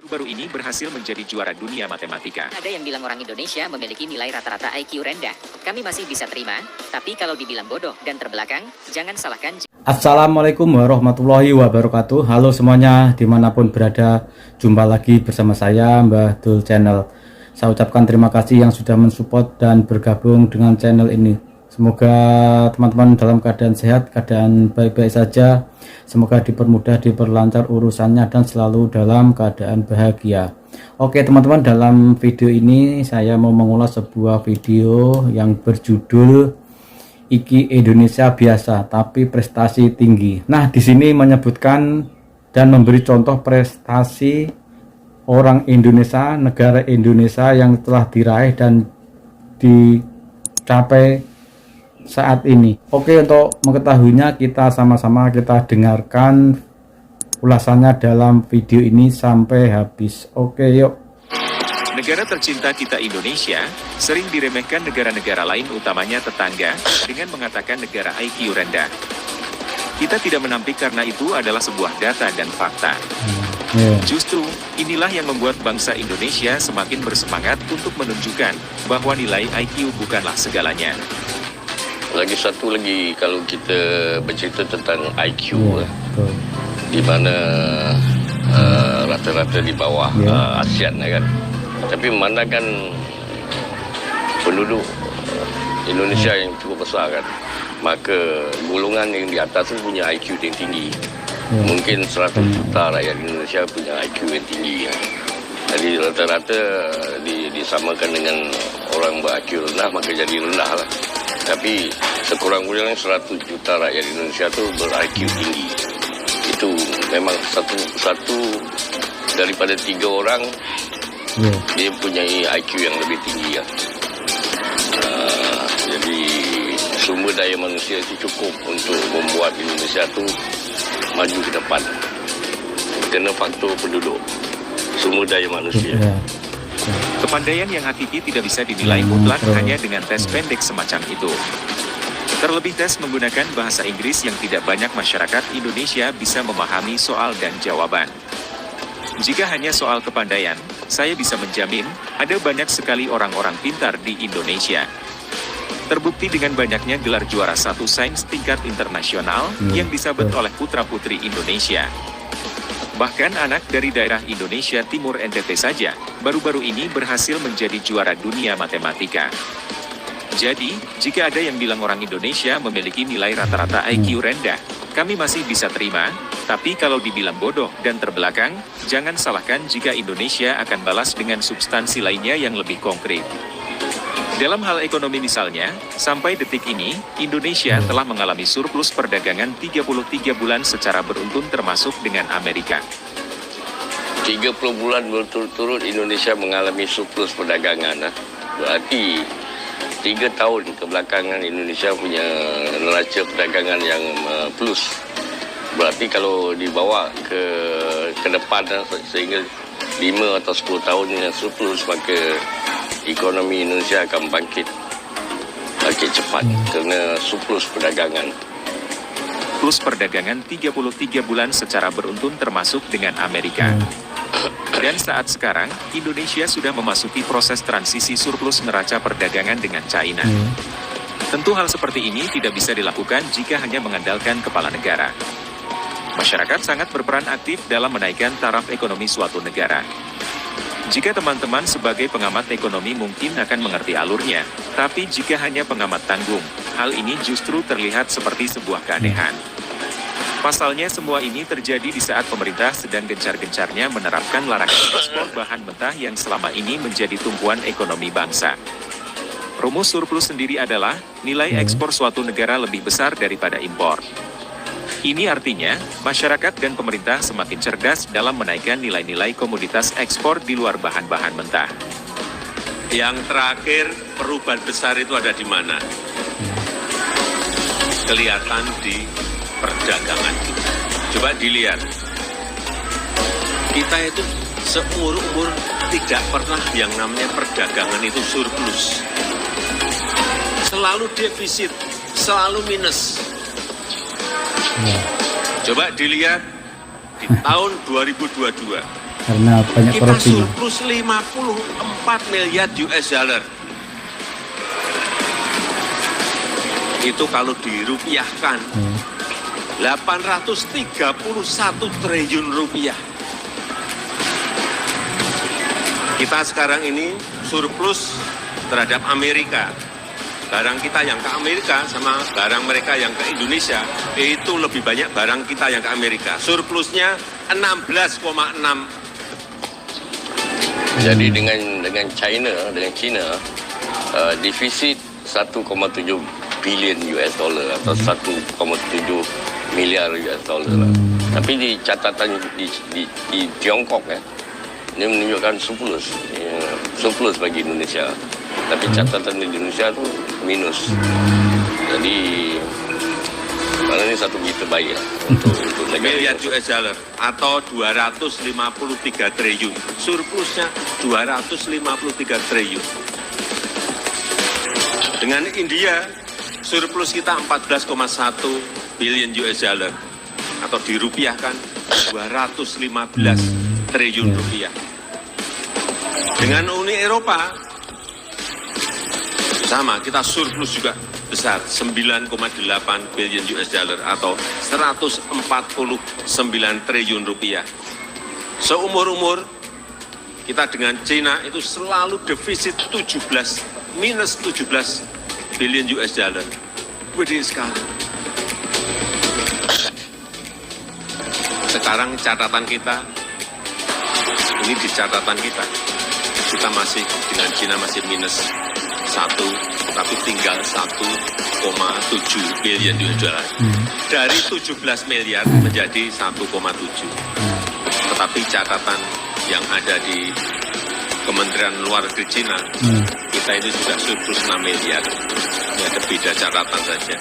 baru ini berhasil menjadi juara dunia matematika. Ada yang bilang orang Indonesia memiliki nilai rata-rata IQ rendah. Kami masih bisa terima, tapi kalau dibilang bodoh dan terbelakang, jangan salahkan. Assalamualaikum warahmatullahi wabarakatuh. Halo semuanya, dimanapun berada, jumpa lagi bersama saya Mbah Dul Channel. Saya ucapkan terima kasih yang sudah mensupport dan bergabung dengan channel ini. Semoga teman-teman dalam keadaan sehat, keadaan baik-baik saja. Semoga dipermudah, diperlancar urusannya dan selalu dalam keadaan bahagia. Oke teman-teman, dalam video ini saya mau mengulas sebuah video yang berjudul Iki Indonesia biasa tapi prestasi tinggi. Nah, di sini menyebutkan dan memberi contoh prestasi orang Indonesia, negara Indonesia yang telah diraih dan dicapai saat ini. Oke, untuk mengetahuinya kita sama-sama kita dengarkan ulasannya dalam video ini sampai habis. Oke, yuk. Negara tercinta kita Indonesia sering diremehkan negara-negara lain, utamanya tetangga, dengan mengatakan negara IQ rendah. Kita tidak menampik karena itu adalah sebuah data dan fakta. Justru, inilah yang membuat bangsa Indonesia semakin bersemangat untuk menunjukkan bahwa nilai IQ bukanlah segalanya. Lagi satu lagi, kalau kita bercerita tentang IQ, di mana rata-rata di bawah ASEAN kan. Tapi memandangkan penduduk Indonesia yang cukup besar kan, maka golongan yang di atas itu punya IQ yang tinggi. Mungkin 100 juta rakyat Indonesia punya IQ yang tinggi. Jadi rata-rata disamakan dengan orang ber-IQ rendah, maka jadi rendah lah. Tapi sekurang-kurangnya 100 juta rakyat Indonesia itu ber-IQ tinggi. Itu memang satu daripada 3 orang dia punya IQ yang lebih tinggi ya. Jadi sumber daya manusia itu cukup untuk membuat Indonesia itu maju ke depan. Kena faktor penduduk, sumber daya manusia. Kepandaian yang hakiki tidak bisa dinilai mutlak hanya dengan tes pendek semacam itu. Terlebih tes menggunakan bahasa Inggris yang tidak banyak masyarakat Indonesia bisa memahami soal dan jawaban. Jika hanya soal kepandaian, saya bisa menjamin ada banyak sekali orang-orang pintar di Indonesia. Terbukti dengan banyaknya gelar juara satu sains tingkat internasional yang disabet oleh putra-putri Indonesia. Bahkan anak dari daerah Indonesia Timur NTT saja, baru-baru ini berhasil menjadi juara dunia matematika. Jadi, jika ada yang bilang orang Indonesia memiliki nilai rata-rata IQ rendah, kami masih bisa terima, tapi kalau dibilang bodoh dan terbelakang, jangan salahkan jika Indonesia akan balas dengan substansi lainnya yang lebih konkret. Dalam hal ekonomi misalnya, sampai detik ini, Indonesia telah mengalami surplus perdagangan 33 bulan secara beruntun termasuk dengan Amerika. 30 bulan berturut-turut Indonesia mengalami surplus perdagangan. Berarti 3 tahun kebelakangan Indonesia punya neraca perdagangan yang plus. Berarti kalau dibawa ke depan sehingga 5 atau 10 tahun yang surplus, maka ekonomi Indonesia akan bangkit cepat kerana surplus perdagangan. Plus perdagangan 33 bulan secara beruntun termasuk dengan Amerika. Dan saat sekarang, Indonesia sudah memasuki proses transisi surplus neraca perdagangan dengan China. Tentu hal seperti ini tidak bisa dilakukan jika hanya mengandalkan kepala negara. Masyarakat sangat berperan aktif dalam menaikkan taraf ekonomi suatu negara. Jika teman-teman sebagai pengamat ekonomi mungkin akan mengerti alurnya, tapi jika hanya pengamat tanggung, hal ini justru terlihat seperti sebuah keanehan. Pasalnya semua ini terjadi di saat pemerintah sedang gencar-gencarnya menerapkan larangan ekspor bahan mentah yang selama ini menjadi tumpuan ekonomi bangsa. Rumus surplus sendiri adalah nilai ekspor suatu negara lebih besar daripada impor. Ini artinya, masyarakat dan pemerintah semakin cerdas dalam menaikkan nilai-nilai komoditas ekspor di luar bahan-bahan mentah. Yang terakhir, perubahan besar itu ada di mana? Kelihatan di perdagangan kita. Coba dilihat. Kita itu seumur-umur tidak pernah yang namanya perdagangan itu surplus. Selalu defisit, selalu minus. Coba dilihat di tahun 2022. karena banyak Kita korupsi. surplus 54 miliar US dollar. Itu kalau dirupiahkan 831 triliun rupiah. Kita sekarang ini surplus terhadap Amerika. Barang kita yang ke Amerika sama barang mereka yang ke Indonesia, itu lebih banyak barang kita yang ke Amerika. Surplusnya 16,6. Jadi dengan China defisit 1,7 bilion US dollar atau 1,7 miliar US dollar lah. Tapi di catatan di Tiongkok ini menunjukkan surplus bagi Indonesia. Tapi catatan di Indonesia tu minus. Jadi mana ini satu berita baik untuk negara. Miliar US dollar atau 253 triliun. Surplusnya 253 triliun. Dengan India, surplus kita 14,1 billion US dollar atau dirupiahkan 215 triliun rupiah. Dengan Uni Eropa sama, kita surplus juga besar 9,8 billion US dollar atau 149 triliun rupiah. Seumur-umur kita dengan China itu selalu defisit minus 17 billion US dollar. Gede sekali. Sekarang catatan kita, ini di catatan kita masih dengan China masih minus 1, tapi tinggal 1,7 billion US dollar. Dari 17 miliar menjadi 1,7. Tetapi catatan yang ada di Kementerian Luar Negeri China, kita ini sudah surplus 6 miliar. Ini ada beda catatan saja.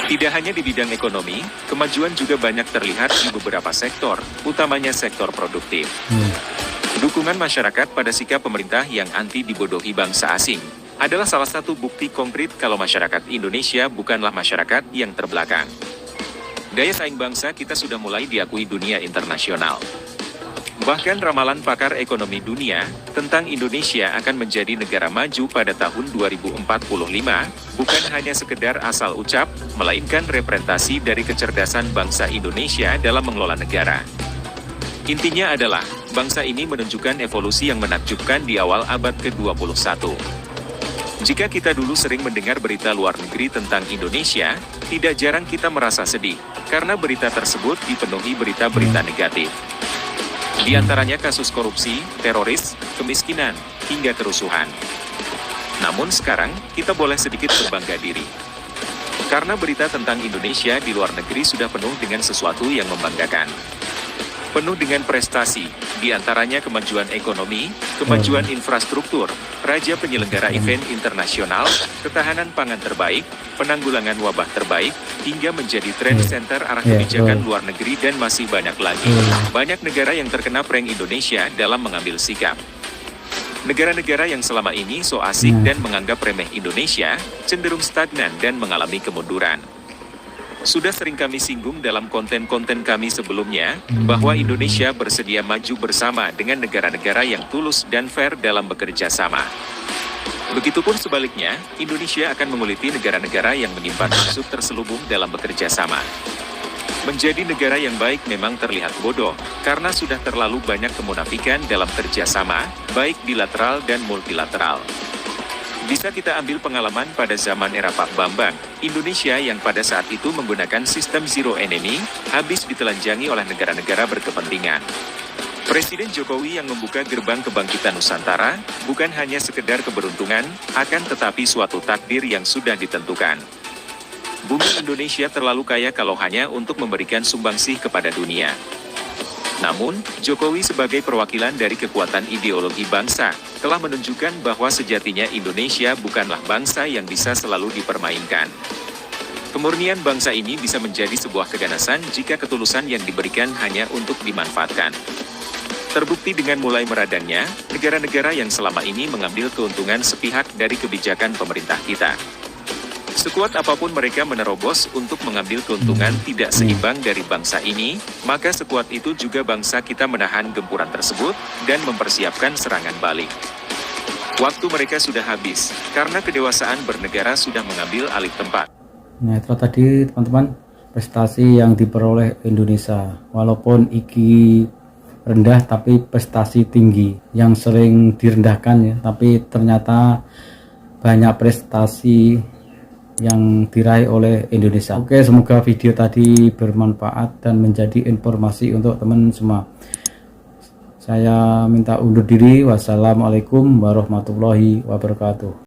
Tidak hanya di bidang ekonomi, kemajuan juga banyak terlihat di beberapa sektor, utamanya sektor produktif. Dukungan masyarakat pada sikap pemerintah yang anti dibodohi bangsa asing adalah salah satu bukti konkret kalau masyarakat Indonesia bukanlah masyarakat yang terbelakang. Daya saing bangsa kita sudah mulai diakui dunia internasional. Bahkan ramalan pakar ekonomi dunia tentang Indonesia akan menjadi negara maju pada tahun 2045 bukan hanya sekedar asal ucap, melainkan representasi dari kecerdasan bangsa Indonesia dalam mengelola negara. Intinya adalah, bangsa ini menunjukkan evolusi yang menakjubkan di awal abad ke-21. Jika kita dulu sering mendengar berita luar negeri tentang Indonesia, tidak jarang kita merasa sedih, karena berita tersebut dipenuhi berita-berita negatif. Di antaranya kasus korupsi, teroris, kemiskinan, hingga kerusuhan. Namun sekarang, kita boleh sedikit berbangga diri. Karena berita tentang Indonesia di luar negeri sudah penuh dengan sesuatu yang membanggakan. Penuh dengan prestasi, di antaranya kemajuan ekonomi, kemajuan infrastruktur, raja penyelenggara event internasional, ketahanan pangan terbaik, penanggulangan wabah terbaik, hingga menjadi trend center arah kebijakan luar negeri dan masih banyak lagi. Banyak negara yang terkena prank Indonesia dalam mengambil sikap. Negara-negara yang selama ini so asik dan menganggap remeh Indonesia, cenderung stagnan dan mengalami kemunduran. Sudah sering kami singgung dalam konten-konten kami sebelumnya, bahwa Indonesia bersedia maju bersama dengan negara-negara yang tulus dan fair dalam bekerja sama. Begitupun sebaliknya, Indonesia akan menguliti negara-negara yang menyimpan maksud terselubung dalam bekerja sama. Menjadi negara yang baik memang terlihat bodoh, karena sudah terlalu banyak kemunafikan dalam kerjasama, baik bilateral dan multilateral. Bisa kita ambil pengalaman pada zaman era Pak Bambang, Indonesia yang pada saat itu menggunakan sistem zero enemy, habis ditelanjangi oleh negara-negara berkepentingan. Presiden Jokowi yang membuka gerbang kebangkitan Nusantara, bukan hanya sekedar keberuntungan, akan tetapi suatu takdir yang sudah ditentukan. Bumi Indonesia terlalu kaya kalau hanya untuk memberikan sumbangsih kepada dunia. Namun, Jokowi sebagai perwakilan dari kekuatan ideologi bangsa, telah menunjukkan bahwa sejatinya Indonesia bukanlah bangsa yang bisa selalu dipermainkan. Kemurnian bangsa ini bisa menjadi sebuah keganasan jika ketulusan yang diberikan hanya untuk dimanfaatkan. Terbukti dengan mulai meradangnya, negara-negara yang selama ini mengambil keuntungan sepihak dari kebijakan pemerintah kita. Sekuat apapun mereka menerobos untuk mengambil keuntungan tidak seimbang dari bangsa ini, maka sekuat itu juga bangsa kita menahan gempuran tersebut dan mempersiapkan serangan balik. Waktu mereka sudah habis, karena kedewasaan bernegara sudah mengambil alih tempat. Nah, itu tadi teman-teman prestasi yang diperoleh Indonesia. Walaupun IKI rendah tapi prestasi tinggi, yang sering direndahkan ya, tapi ternyata banyak prestasi yang diraih oleh Indonesia. Oke, semoga video tadi bermanfaat dan menjadi informasi untuk teman semua. Saya minta undur diri. Wassalamualaikum warahmatullahi wabarakatuh.